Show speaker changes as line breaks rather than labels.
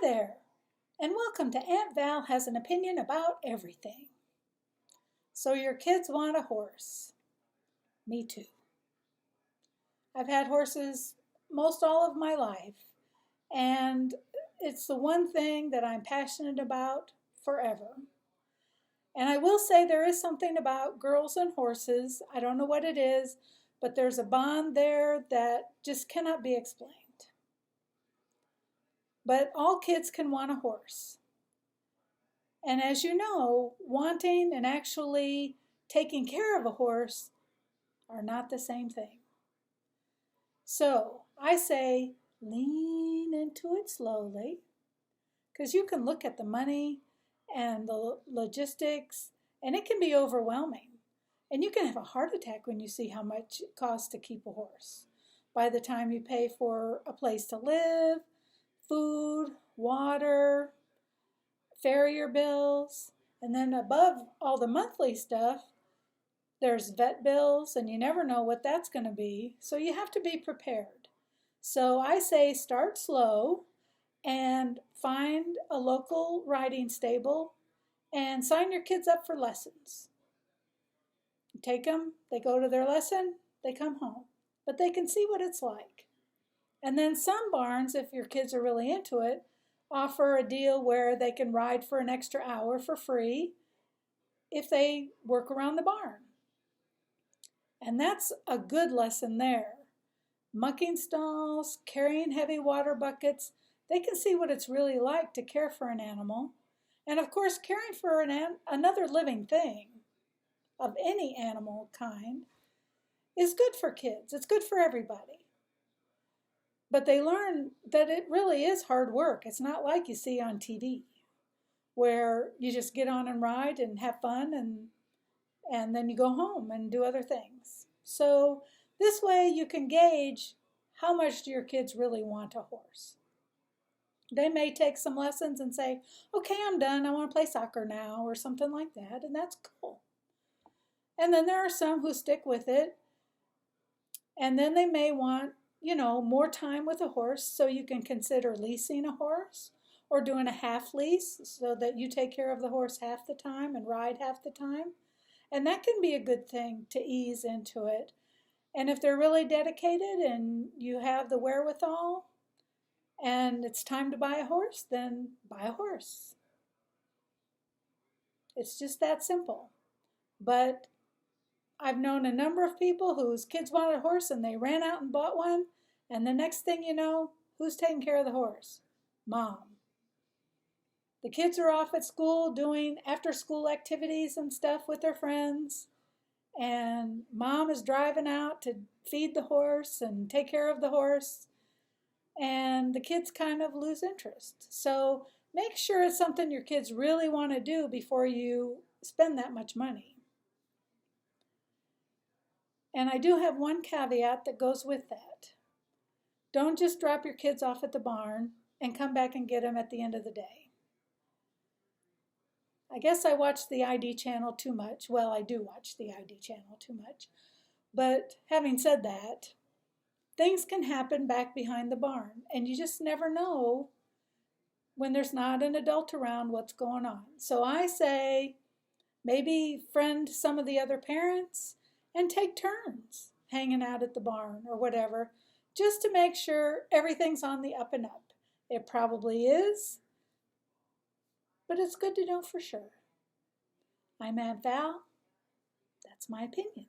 Hi there, and welcome to Aunt Val Has an Opinion About Everything. So your kids want a horse. Me too. I've had horses most all of my life, and it's the one thing that I'm passionate about forever. And I will say there is something about girls and horses. I don't know what it is, but there's a bond there that just cannot be explained. But all kids can want a horse. And as you know, wanting and actually taking care of a horse are not the same thing. So I say lean into it slowly, because you can look at the money and the logistics, and it can be overwhelming. And you can have a heart attack when you see how much it costs to keep a horse. By the time you pay for a place to live, food, water, farrier bills, and then above all the monthly stuff, there's vet bills, and you never know what that's going to be, so you have to be prepared. So I say start slow and find a local riding stable and sign your kids up for lessons. Take them, they go to their lesson, they come home, but they can see what it's like. And then some barns, if your kids are really into it, offer a deal where they can ride for an extra hour for free if they work around the barn. And that's a good lesson there. Mucking stalls, carrying heavy water buckets, they can see what it's really like to care for an animal. And of course, caring for another living thing of any animal kind is good for kids. It's good for everybody. But they learn that it really is hard work. It's not like you see on TV, where you just get on and ride and have fun and then you go home and do other things. So this way you can gauge how much do your kids really want a horse. They may take some lessons and say, okay, I'm done. I want to play soccer now or something like that, and that's cool. And then there are some who stick with it, and then they may want more time with a horse, so you can consider leasing a horse or doing a half lease so that you take care of the horse half the time and ride half the time. And that can be a good thing to ease into it. And if they're really dedicated and you have the wherewithal and it's time to buy a horse, then buy a horse. It's just that simple. But I've known a number of people whose kids wanted a horse and they ran out and bought one, and the next thing you know, who's taking care of the horse? Mom. The kids are off at school doing after-school activities and stuff with their friends, and mom is driving out to feed the horse and take care of the horse, and the kids kind of lose interest. So make sure it's something your kids really want to do before you spend that much money. And I do have one caveat that goes with that. Don't just drop your kids off at the barn and come back and get them at the end of the day. I guess I watch the ID channel too much. Well, I do watch the ID channel too much. But having said that, things can happen back behind the barn, and you just never know when there's not an adult around what's going on. So I say maybe friend some of the other parents and take turns hanging out at the barn or whatever, just to make sure everything's on the up and up. It probably is, but it's good to know for sure. I'm Aunt Val. That's my opinion.